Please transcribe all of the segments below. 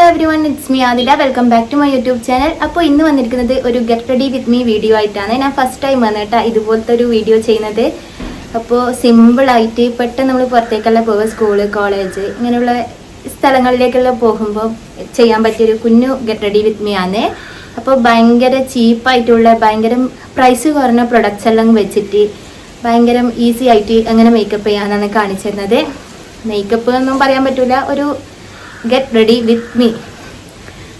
everyone, it's me Adila. Welcome back to my YouTube channel. അപ്പോൾ ഇന്ന് വന്നിരിക്കുന്നത് ഒരു get ready with me video ആയിട്ടാണ്. ഞാൻ ഫസ്റ്റ് ടൈം വന്നിട്ടാ ഇതുപോലത്തെ ഒരു വീഡിയോ ചെയ്യുന്നത്. അപ്പോൾ സിമ്പിൾ ആയിട്ട് പെട്ടെന്ന് നമ്മൾ പുറത്തേക്കെല്ലാം പോകുക, സ്കൂൾ, കോളേജ് ഇങ്ങനെയുള്ള സ്ഥലങ്ങളിലേക്കെല്ലാം പോകുമ്പോൾ ചെയ്യാൻ പറ്റിയൊരു കുഞ്ഞു ഗെറ്റ് റെഡി വിത്ത് മീ ആണ്. അപ്പോൾ ഭയങ്കര ചീപ്പായിട്ടുള്ള ഭയങ്കര പ്രൈസ് കുറഞ്ഞ പ്രൊഡക്ട്സ് എല്ലാം വെച്ചിട്ട് ഭയങ്കര ഈസി ആയിട്ട് എങ്ങനെ മേക്കപ്പ് ചെയ്യാനാണ് കാണിച്ചിരുന്നത്. മേക്കപ്പ് ഒന്നും പറയാൻ പറ്റില്ല, ഒരു ഗെറ്റ് റെഡി വിത്ത് മീ.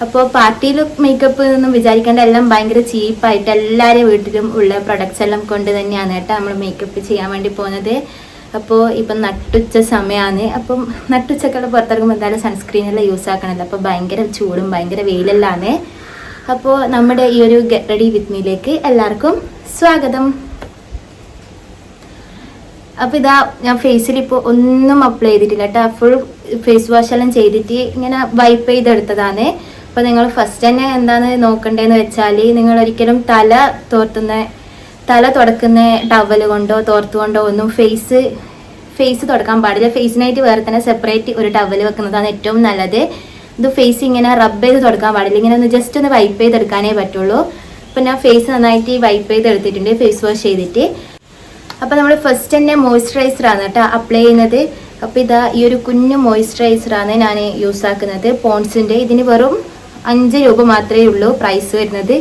അപ്പോൾ പാർട്ടി ലുക്ക് മേക്കപ്പ് എന്നൊന്നും വിചാരിക്കേണ്ട, എല്ലാം ഭയങ്കര ചീപ്പായിട്ട് എല്ലാവരും വീട്ടിലും ഉള്ള പ്രൊഡക്ട്സ് എല്ലാം കൊണ്ട് തന്നെയാണ് കേട്ടോ നമ്മൾ മേക്കപ്പ് ചെയ്യാൻ വേണ്ടി പോകുന്നത്. അപ്പോൾ ഇപ്പം നട്ടുച്ച സമയമാണ്. അപ്പം നട്ടുച്ചക്കെല്ലാം പുറത്തിറങ്ങുമ്പോൾ എന്തായാലും സൺസ്ക്രീനെല്ലാം യൂസ് ആക്കണമല്ലോ. അപ്പോൾ ഭയങ്കര ചൂടും ഭയങ്കര വെയിലെല്ലാമാണ്. അപ്പോൾ നമ്മുടെ ഈ ഒരു ഗെറ്റ് റെഡി വിത്ത് മീയിലേക്ക് എല്ലാവർക്കും സ്വാഗതം. അപ്പോൾ ഇതാ ഞാൻ ഫേസിൽ ഇപ്പോൾ ഒന്നും അപ്ലൈ ചെയ്തിട്ടില്ല കേട്ടോ. ഫുൾ ഫേസ് വാഷ് എല്ലാം ചെയ്തിട്ട് ഇങ്ങനെ വൈപ്പ് ചെയ്തെടുത്തതാണ്. അപ്പോൾ നിങ്ങൾ ഫസ്റ്റ് തന്നെ എന്താണ് നോക്കണ്ടതെന്ന് വെച്ചാൽ, നിങ്ങൾ ഒരിക്കലും തല തുടക്കുന്ന ടവൽ കൊണ്ടോ തോർത്തുകൊണ്ടോ ഒന്നും ഫേസ് തുടക്കാൻ പാടില്ല. ഫേസിനായിട്ട് വേറെ തന്നെ സെപ്പറേറ്റ് ഒരു ടവൽ വെക്കുന്നതാണ് ഏറ്റവും നല്ലത്. ഇത് ഫേസ് ഇങ്ങനെ റബ്ബ് ചെയ്ത് തുടക്കാൻ പാടില്ല, ഇങ്ങനെ ഒന്ന് ജസ്റ്റ് ഒന്ന് വൈപ്പ് ചെയ്തെടുക്കാനേ പറ്റുള്ളൂ. അപ്പോൾ ഞാൻ ഫേസ് നന്നായിട്ട് വൈപ്പ് ചെയ്തെടുത്തിട്ടുണ്ട് ഫേസ് വാഷ് ചെയ്തിട്ട്. അപ്പോൾ നമ്മൾ ഫസ്റ്റ് തന്നെ മോയ്സ്ചറൈസറാണ് കേട്ടോ അപ്ലൈ ചെയ്യുന്നത്. അപ്പോൾ ഇതാ ഈ ഒരു കുഞ്ഞു മോയ്സ്ചറൈസറാണ് ഞാൻ യൂസ് ആക്കുന്നത്, പോൺസിൻ്റെ. ഇതിന് വെറും 5 രൂപ മാത്രമേ ഉള്ളൂ പ്രൈസ് വരുന്നത്.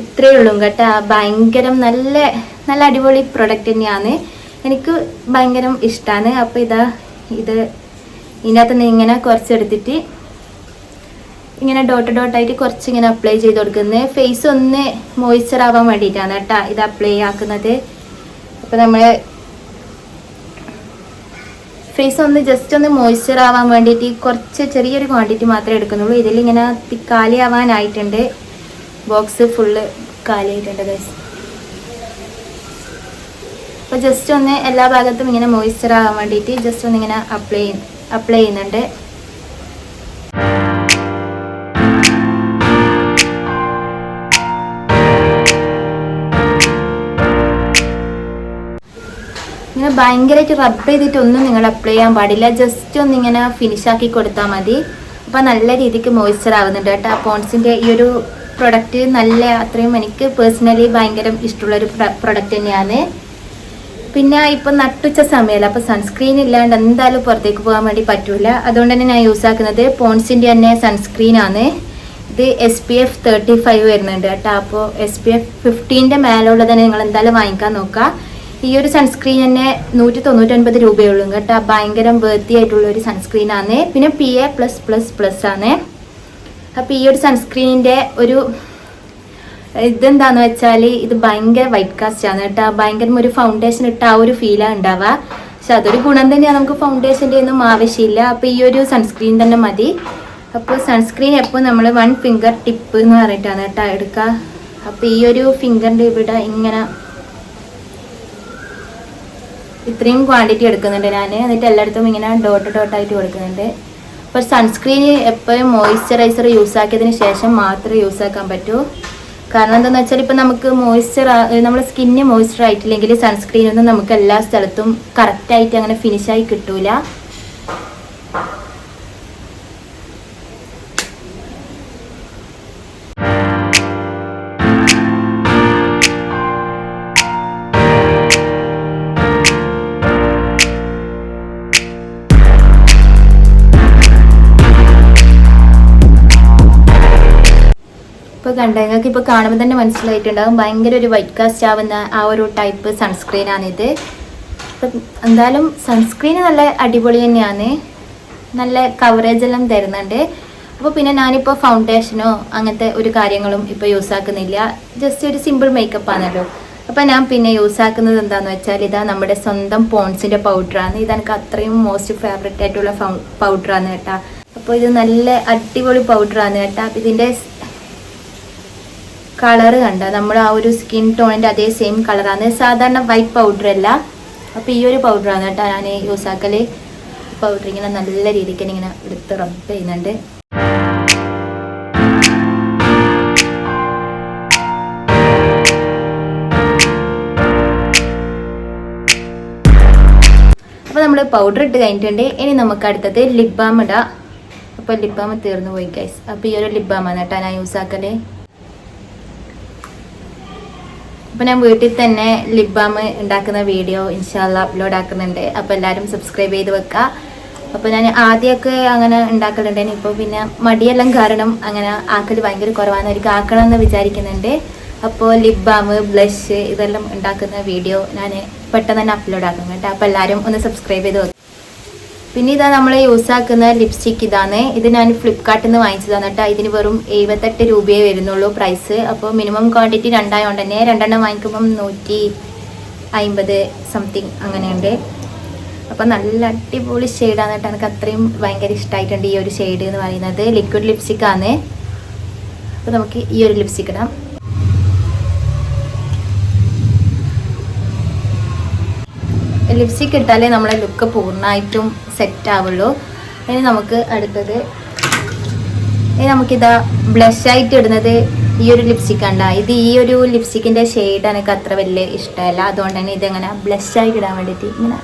ഇത്രയേ ഉള്ളൂ കേട്ടോ. ഭയങ്കര നല്ല അടിപൊളി പ്രൊഡക്റ്റ് തന്നെയാണ്, എനിക്ക് ഭയങ്കര ഇഷ്ടമാണ്. അപ്പോൾ ഇതിനകത്ത് നിന്ന് ഇങ്ങനെ കുറച്ചെടുത്തിട്ട് ഇങ്ങനെ ഡോട്ടായിട്ട് കുറച്ചിങ്ങനെ അപ്ലൈ ചെയ്ത് കൊടുക്കുന്നത്. ഫേസ് ഒന്ന് മോയ്സ്ചർ ആവാൻ വേണ്ടിയിട്ടാണ് കേട്ടോ ഇത് അപ്ലൈ ആക്കുന്നത്. അപ്പോൾ നമ്മൾ ഫേസ് ഒന്ന് ജസ്റ്റ് ഒന്ന് മോയ്സ്ചർ ആവാൻ വേണ്ടിയിട്ട് കുറച്ച് ചെറിയൊരു ക്വാണ്ടിറ്റി മാത്രമേ എടുക്കുന്നുള്ളൂ. ഇതിലിങ്ങനെ കാലി ആവാനായിട്ടുണ്ട്, ബോക്സ് ഫുള്ള് കാലിയായിട്ടുണ്ട് ഗൈസ്. അപ്പോൾ ജസ്റ്റ് ഒന്ന് എല്ലാ ഭാഗത്തും ഇങ്ങനെ മോയ്സ്ചർ ആവാൻ വേണ്ടിയിട്ട് ജസ്റ്റ് ഒന്ന് ഇങ്ങനെ അപ്ലൈ ചെയ്യുന്നുണ്ട്. ഇങ്ങനെ ഭയങ്കരമായിട്ട് റബ്ബ് ചെയ്തിട്ടൊന്നും നിങ്ങൾ അപ്ലൈ ചെയ്യാൻ പാടില്ല, ജസ്റ്റ് ഒന്നിങ്ങനെ ഫിനിഷാക്കി കൊടുത്താൽ മതി. അപ്പോൾ നല്ല രീതിക്ക് മോയ്സ്ചർ ആവുന്നുണ്ട് കേട്ടോ. പോൺസിൻ്റെ ഈ ഒരു പ്രൊഡക്റ്റ് അത്രയും എനിക്ക് പേഴ്സണലി ഭയങ്കര ഇഷ്ടമുള്ളൊരു പ്രൊഡക്റ്റ് തന്നെയാണ്. പിന്നെ ഇപ്പം നട്ടുച്ച സമയമല്ല, അപ്പോൾ സൺസ്ക്രീൻ ഇല്ലാണ്ട് എന്തായാലും പുറത്തേക്ക് പോകാൻ വേണ്ടി പറ്റില്ല. അതുകൊണ്ട് തന്നെ ഞാൻ യൂസ് ആക്കുന്നത് പോൺസിൻ്റെ തന്നെ സൺസ്ക്രീനാണ്. ഇത് SPF 35 വരുന്നുണ്ട് കേട്ടോ. അപ്പോൾ SPF 15 മേലുള്ളത് തന്നെ നിങ്ങൾ എന്തായാലും വാങ്ങിക്കാൻ നോക്കുക. ഈ ഒരു സൺസ്ക്രീൻ തന്നെ 199 രൂപയുള്ളൂ കേട്ടോ. ഭയങ്കര വേർത്തി ആയിട്ടുള്ള ഒരു സൺസ്ക്രീനാണ്. പിന്നെ PA+++ ആണ്. അപ്പോൾ ഈ ഒരു സൺസ്ക്രീനിൻ്റെ ഒരു ഇതെന്താണെന്ന് വെച്ചാൽ, ഇത് ഭയങ്കര വൈറ്റ് കാസ്റ്റ് ആണ് കേട്ടോ. ഭയങ്കര ഒരു ഫൗണ്ടേഷൻ ഇട്ട ആ ഒരു ഫീലാണ് ഉണ്ടാവുക. പക്ഷെ അതൊരു ഗുണം തന്നെയാണ്, നമുക്ക് ഫൗണ്ടേഷൻ്റെ ഒന്നും ആവശ്യമില്ല. അപ്പോൾ ഈ ഒരു സൺസ്ക്രീൻ തന്നെ മതി. അപ്പോൾ സൺസ്ക്രീൻ എപ്പോൾ നമ്മൾ 1 ഫിംഗർ ടിപ്പ് എന്ന് പറഞ്ഞിട്ടാണ് കേട്ടോ എടുക്കുക. അപ്പോൾ ഈ ഒരു ഫിംഗറിൻ്റെ ഇവിടെ ഇങ്ങനെ ഇത്രയും ക്വാണ്ടിറ്റി എടുക്കുന്നുണ്ട് ഞാൻ. എന്നിട്ട് എല്ലായിടത്തും ഇങ്ങനെ ഡോട്ടായിട്ട് കൊടുക്കുന്നുണ്ട്. അപ്പോൾ സൺസ്ക്രീൻ എപ്പോഴും മോയ്സ്ചറൈസർ യൂസ് ആക്കിയതിന് ശേഷം മാത്രമേ യൂസ് ആക്കാൻ പറ്റൂ. കാരണം എന്താണെന്ന് വെച്ചാൽ, ഇപ്പം നമുക്ക് നമ്മുടെ സ്കിന്ന് മോയ്സ്ചർ ആയിട്ടില്ലെങ്കിൽ സൺസ്ക്രീനൊന്നും നമുക്ക് എല്ലാ സ്ഥലത്തും കറക്റ്റായിട്ട് അങ്ങനെ ഫിനിഷായി കിട്ടൂല. ഇപ്പോൾ നിങ്ങൾക്ക് ഇപ്പോൾ കാണുമ്പോൾ തന്നെ മനസ്സിലായിട്ടുണ്ടാകും, ഭയങ്കര ഒരു വൈറ്റ് കാസ്റ്റ് ആവുന്ന ആ ഒരു ടൈപ്പ് സൺസ്ക്രീനാണിത്. അപ്പം എന്തായാലും സൺസ്ക്രീൻ നല്ല അടിപൊളി തന്നെയാണ്, നല്ല കവറേജ് എല്ലാം തരുന്നുണ്ട്. അപ്പോൾ പിന്നെ ഞാനിപ്പോൾ ഫൗണ്ടേഷനോ അങ്ങനത്തെ ഒരു കാര്യങ്ങളും ഇപ്പോൾ യൂസ് ആക്കുന്നില്ല, ജസ്റ്റ് ഒരു സിമ്പിൾ മേക്കപ്പ് ആണല്ലോ. അപ്പോൾ ഞാൻ പിന്നെ യൂസ് ആക്കുന്നത് എന്താണെന്ന് വെച്ചാൽ, ഇതാ നമ്മുടെ സ്വന്തം പോൺസിൻ്റെ പൗഡറാണ്. ഇതെനിക്ക് അത്രയും മോസ്റ്റ് ഫേവറേറ്റ് ആയിട്ടുള്ള പൗഡറാണ് കേട്ടോ. അപ്പോൾ ഇത് നല്ല അടിപൊളി പൗഡറാണ് കേട്ടോ. അപ്പോൾ ഇതിൻ്റെ കളറ് കണ്ട നമ്മൾ ആ ഒരു സ്കിൻ ടോണിൻ്റെ അതേ സെയിം കളറാണ്, സാധാരണ വൈറ്റ് പൗഡർ അല്ല. അപ്പോൾ ഈ ഒരു പൗഡറാണ് കേട്ടോ ഞാൻ യൂസ് ആക്കൽ. പൗഡർ ഇങ്ങനെ നല്ല രീതിക്ക് ഇങ്ങനെ എടുത്ത് റബ്ബ് ചെയ്യുന്നുണ്ട്. അപ്പോൾ നമ്മൾ പൗഡർ ഇട്ട് കഴിഞ്ഞിട്ടുണ്ട്. ഇനി നമുക്ക് അടുത്തത് ലിപ് ബാം ഇടാം. അപ്പോൾ ലിപ് ബാം തീർന്നു പോയി ഗൈസ്. അപ്പോൾ ഈ ഒരു ലിപ് ബാമാണ് കേട്ടോ ഞാൻ യൂസ് ആക്കല്. അപ്പോൾ ഞാൻ വീട്ടിൽ തന്നെ ലിപ് ബാം ഉണ്ടാക്കുന്ന വീഡിയോ ഇൻഷാല്ലാ അപ്ലോഡ് ആക്കുന്നുണ്ട്. അപ്പോൾ എല്ലാവരും സബ്സ്ക്രൈബ് ചെയ്ത് വെക്കുക. അപ്പോൾ ഞാൻ ആദ്യമൊക്കെ അങ്ങനെ ഉണ്ടാക്കലുണ്ടായിരുന്നു. ഇപ്പോൾ പിന്നെ മടിയെല്ലാം കാരണം അങ്ങനെ ആക്കൽ ഭയങ്കര കുറവാണ്. ഒരിക്കൽ ആക്കണം എന്ന് വിചാരിക്കുന്നുണ്ട്. അപ്പോൾ ലിപ് ബാം, ബ്ലഷ് ഇതെല്ലാം ഉണ്ടാക്കുന്ന വീഡിയോ ഞാൻ പെട്ടെന്ന് തന്നെ അപ്ലോഡ് ആക്കും കേട്ടോ. അപ്പോൾ എല്ലാവരും ഒന്ന് സബ്സ്ക്രൈബ് ചെയ്ത് വെക്കുക. പിന്നെ ഇതാ നമ്മൾ യൂസ് ആക്കുന്ന ലിപ്സ്റ്റിക്ക് ഇതാണ്. ഇത് ഞാൻ ഫ്ലിപ്കാർട്ടിൽ നിന്ന് വാങ്ങിച്ചതാണ് കേട്ടോ. ഇതിന് വെറും 78 രൂപയേ വരുന്നുള്ളൂ പ്രൈസ്. അപ്പോൾ മിനിമം ക്വാണ്ടിറ്റി 2 ആയതുകൊണ്ട് തന്നെ 2 എണ്ണം വാങ്ങിക്കുമ്പം 150 സംതിങ് അങ്ങനെയുണ്ട്. അപ്പോൾ നല്ല അടിപൊളി ഷെയ്ഡാണ് കേട്ടോ. എനിക്ക് അത്രയും ഭയങ്കര ഇഷ്ടമായിട്ടുണ്ട് ഈ ഒരു ഷെയ്ഡ് എന്ന് പറയുന്നത്. ലിക്വിഡ് ലിപ്സ്റ്റിക്കാണ്. അപ്പോൾ നമുക്ക് ഈ ഒരു ലിപ്സ്റ്റിക്ക് ഇടാം. ലിപ്സ്റ്റിക്ക് ഇട്ടാലേ നമ്മളെ ലുക്ക് പൂർണ്ണമായിട്ടും സെറ്റ് ആവുള്ളൂ. ഇനി നമുക്ക് അടുത്തത് നമുക്കിതാ ബ്ലഷായിട്ട് ഇടുന്നത് ഈ ഒരു ലിപ്സ്റ്റിക്കാണ്. ഇത് ഈ ഒരു ലിപ്സ്റ്റിക്കിൻ്റെ ഷെയ്ഡ് എനിക്ക് അത്ര വലിയ ഇഷ്ടമല്ല. അതുകൊണ്ട് തന്നെ ഇതെങ്ങനെ ബ്ലഷായിട്ട് ഇടാൻ വേണ്ടിയിട്ട് ഇങ്ങനെ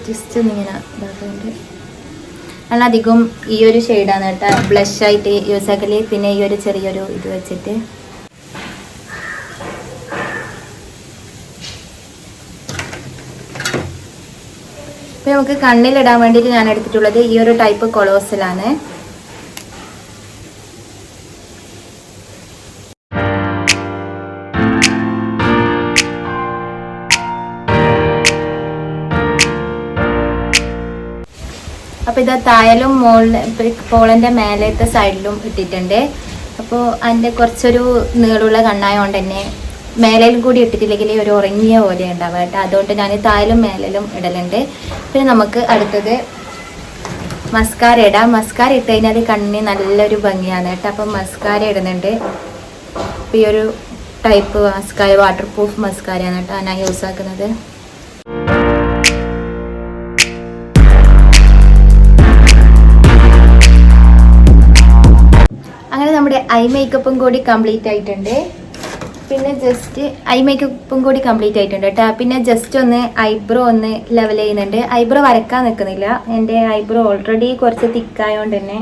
ജസ്റ്റ് ഒന്നിങ്ങനെ ഇതാക്കുന്നുണ്ട്. നല്ല അധികം ഈ ഒരു ഷെയ്ഡാണ് കേട്ടോ ബ്ലഷായിട്ട് യൂസ് ആക്കല്. പിന്നെ ഈ ഒരു ചെറിയൊരു ഇത് വെച്ചിട്ട് ഇപ്പോൾ നമുക്ക് കണ്ണിലിടാൻ വേണ്ടിയിട്ട് ഞാൻ എടുത്തിട്ടുള്ളത് ഈ ഒരു ടൈപ്പ് കൊളോസലാണ്. അപ്പോൾ ഇത് താഴലും പോളൻ്റെ മേലത്തെ സൈഡിലും ഇട്ടിട്ടുണ്ട്. അപ്പോൾ അതിൻ്റെ കുറച്ചൊരു നീളമുള്ള കണ്ണായതുകൊണ്ട് തന്നെ മേലയിലും കൂടി ഇട്ടിട്ടില്ലെങ്കിൽ ഒരു ഉറങ്ങിയ പോലെ ഉണ്ടാവുക കേട്ടോ. അതുകൊണ്ട് ഞാൻ താഴലും മേലയിലും ഇടലുണ്ട്. പിന്നെ നമുക്ക് അടുത്തത് മസ്കാര ഇടാം. മസ്കാര ഇട്ട് കഴിഞ്ഞാൽ കണ്ണിന് നല്ലൊരു ഭംഗിയാണ് കേട്ടോ. അപ്പം മസ്കാര ഇടുന്നുണ്ട്. അപ്പോൾ ഈ ഒരു ടൈപ്പ് മസ്കാര വാട്ടർ പ്രൂഫ് മസ്കാരയാണ് കേട്ടോ ഞാൻ യൂസ് ആക്കുന്നത്. അങ്ങനെ നമ്മുടെ ഐ മേക്കപ്പും കൂടി കംപ്ലീറ്റ് ആയിട്ടുണ്ട്. പിന്നെ ജസ്റ്റ് ഐ മേക്കപ്പും കൂടി കംപ്ലീറ്റ് ആയിട്ടുണ്ട് കേട്ടോ. പിന്നെ ജസ്റ്റ് ഒന്ന് ഐബ്രോ ഒന്ന് ലെവൽ ചെയ്യുന്നുണ്ട്. ഐബ്രോ വരക്കാൻ നിൽക്കുന്നില്ല. എൻ്റെ ഐബ്രോ ഓൾറെഡി കുറച്ച് തിക്കായതുകൊണ്ട് തന്നെ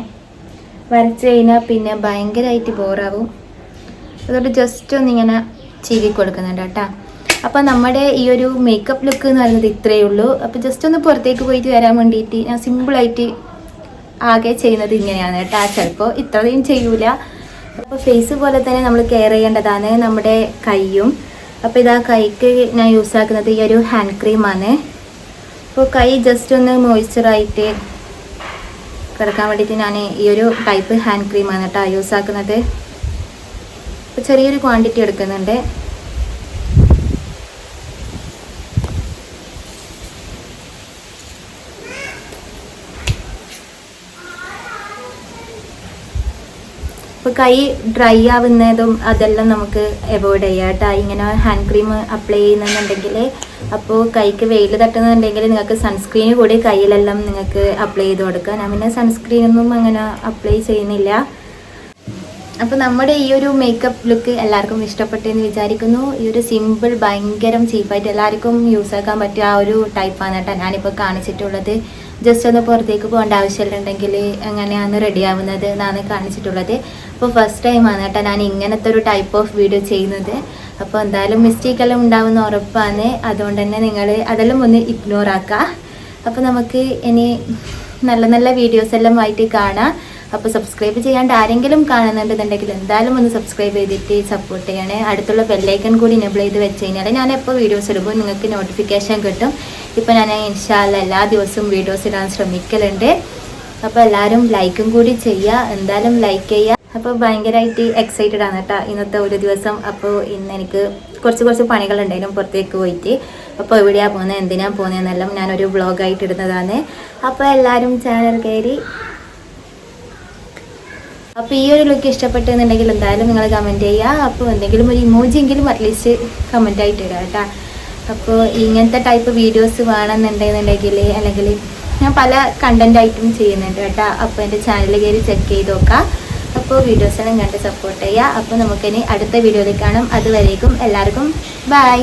വരച്ച് കഴിഞ്ഞാൽ പിന്നെ ഭയങ്കരമായിട്ട് ബോറാവും. അതുകൊണ്ട് ജസ്റ്റ് ഒന്നിങ്ങനെ ചീകി കൊടുക്കുന്നുണ്ട് കേട്ടോ. അപ്പോൾ നമ്മുടെ ഈ ഒരു മേക്കപ്പ് ലുക്ക് എന്ന് പറയുന്നത് ഇത്രയേ ഉള്ളൂ. അപ്പോൾ ജസ്റ്റ് ഒന്ന് പുറത്തേക്ക് പോയിട്ട് വരാൻ വേണ്ടിയിട്ട് ഞാൻ സിമ്പിളായിട്ട് ആകെ ചെയ്യുന്നത് ഇങ്ങനെയാണ് കേട്ടോ. ചിലപ്പോൾ ഇത്രയും ചെയ്യൂല. അപ്പോൾ ഫേസ് പോലെ തന്നെ നമ്മൾ കെയർ ചെയ്യേണ്ടതാണ് നമ്മുടെ കൈയും. അപ്പോൾ ഇതാ കൈക്ക് ഞാൻ യൂസ് ആക്കുന്നത് ഈ ഒരു ഹാൻഡ് ക്രീമാണ്. അപ്പോൾ കൈ ജസ്റ്റ് ഒന്ന് മോയ്സ്ചറായിട്ട് കിടക്കാൻ വേണ്ടിയിട്ട് ഞാൻ ഈ ഒരു ടൈപ്പ് ഹാൻഡ് ക്രീമാണ് കേട്ടോ യൂസ് ആക്കുന്നത്. അപ്പോൾ ചെറിയൊരു ക്വാണ്ടിറ്റി എടുക്കുന്നുണ്ട്. അപ്പോൾ കൈ ഡ്രൈ ആവുന്നതും അതെല്ലാം നമുക്ക് അവോയ്ഡ് ചെയ്യാം കേട്ടോ. ഇങ്ങനെ ഹാൻഡ് ക്രീം അപ്ലൈ ചെയ്യുന്നുണ്ടെങ്കിൽ അപ്പോൾ കൈക്ക് വെയിൽ തട്ടുന്നുണ്ടെങ്കിൽ നിങ്ങൾക്ക് സൺസ്ക്രീൻ കൂടി കയ്യിലെല്ലാം നിങ്ങൾക്ക് അപ്ലൈ ചെയ്ത് കൊടുക്കാം. ഞാൻ പിന്നെ സൺസ്ക്രീനൊന്നും അങ്ങനെ അപ്ലൈ ചെയ്യുന്നില്ല. അപ്പോൾ നമ്മുടെ ഈ ഒരു മേക്കപ്പ് ലുക്ക് എല്ലാവർക്കും ഇഷ്ടപ്പെട്ടെന്ന് വിചാരിക്കുന്നു. ഈ ഒരു സിമ്പിൾ ഭയങ്കര ചീപ്പായിട്ട് എല്ലാവർക്കും യൂസ് ആക്കാൻ പറ്റിയ ആ ഒരു ടൈപ്പാണ് കേട്ടോ ഞാനിപ്പോൾ കാണിച്ചിട്ടുള്ളത്. ജസ്റ്റ് ഒന്ന് പുറത്തേക്ക് പോകേണ്ട ആവശ്യമുണ്ടെങ്കിൽ എങ്ങനെയാണ് റെഡി ആവുന്നത് എന്നാണ് കാണിച്ചിട്ടുള്ളത്. അപ്പോൾ ഫസ്റ്റ് ടൈമാണ് കേട്ടോ ഞാൻ ഇങ്ങനത്തെ ഒരു ടൈപ്പ് ഓഫ് വീഡിയോ ചെയ്യുന്നത്. അപ്പോൾ എന്തായാലും മിസ്റ്റേക്കെല്ലാം ഉണ്ടാവുന്ന ഉറപ്പാണ്. അതുകൊണ്ട് തന്നെ നിങ്ങൾ അതെല്ലാം ഒന്ന് ഇഗ്നോർ ആക്കുക. അപ്പോൾ നമുക്ക് ഇനി നല്ല നല്ല വീഡിയോസ് എല്ലാം ആയിട്ട് കാണാം. അപ്പോൾ സബ്സ്ക്രൈബ് ചെയ്യാണ്ട് ആരെങ്കിലും കാണുന്നുണ്ടെന്നുണ്ടെങ്കിൽ എന്തായാലും ഒന്ന് സബ്സ്ക്രൈബ് ചെയ്തിട്ട് സപ്പോർട്ട് ചെയ്യണേ. അടുത്തുള്ള ബെല്ലൈക്കൺ കൂടി എനേബിൾ ചെയ്ത് വെച്ച് കഴിഞ്ഞാൽ ഞാൻ എപ്പോൾ വീഡിയോസ് ഇടുമ്പോൾ നിങ്ങൾക്ക് നോട്ടിഫിക്കേഷൻ കിട്ടും. ഇപ്പോൾ ഞാൻ ഇൻഷാല്ല എല്ലാ ദിവസവും വീഡിയോസ് ഇടാൻ ശ്രമിക്കലുണ്ട്. അപ്പോൾ എല്ലാവരും ലൈക്കും കൂടി ചെയ്യുക. എന്തായാലും ലൈക്ക് ചെയ്യുക. അപ്പോൾ ഭയങ്കരമായിട്ട് എക്സൈറ്റഡ് ആണ് കേട്ടോ ഇന്നത്തെ ഒരു ദിവസം. അപ്പോൾ ഇന്ന് എനിക്ക് കുറച്ച് പണികളുണ്ടായിരുന്നു പുറത്തേക്ക് പോയിട്ട്. അപ്പോൾ എവിടെയാണ് പോകുന്നത് എന്തിനാണ് പോകുന്നതെന്നെല്ലാം ഞാനൊരു വ്ളോഗായിട്ട് ഇടുന്നതാണ്. അപ്പോൾ എല്ലാവരും ചാനൽ കയറി. അപ്പോൾ ഈ ഒരു ലുക്ക് ഇഷ്ടപ്പെട്ടെന്നുണ്ടെങ്കിൽ എന്തായാലും നിങ്ങൾ കമൻറ്റ് ചെയ്യുക. അപ്പോൾ എന്തെങ്കിലും ഒരു ഇമോജിയെങ്കിലും അറ്റ്ലീസ്റ്റ് കമൻ്റ് ആയിട്ട് ഇടുക കേട്ടോ. അപ്പോൾ ഇങ്ങനത്തെ ടൈപ്പ് വീഡിയോസ് വേണമെന്നുണ്ടെന്നുണ്ടെങ്കിൽ അല്ലെങ്കിൽ ഞാൻ പല കണ്ടൻറ്റായിട്ടും ചെയ്യുന്നുണ്ട് കേട്ടോ. അപ്പോൾ എൻ്റെ ചാനൽ കയറി ചെക്ക് ചെയ്ത് നോക്കാം. അപ്പോൾ വീഡിയോസെല്ലാം കണ്ട് സപ്പോർട്ട് ചെയ്യുക. അപ്പോൾ നമുക്കിനി അടുത്ത വീഡിയോയിൽ കാണാം. അതുവരേക്കും എല്ലാവർക്കും ബൈ.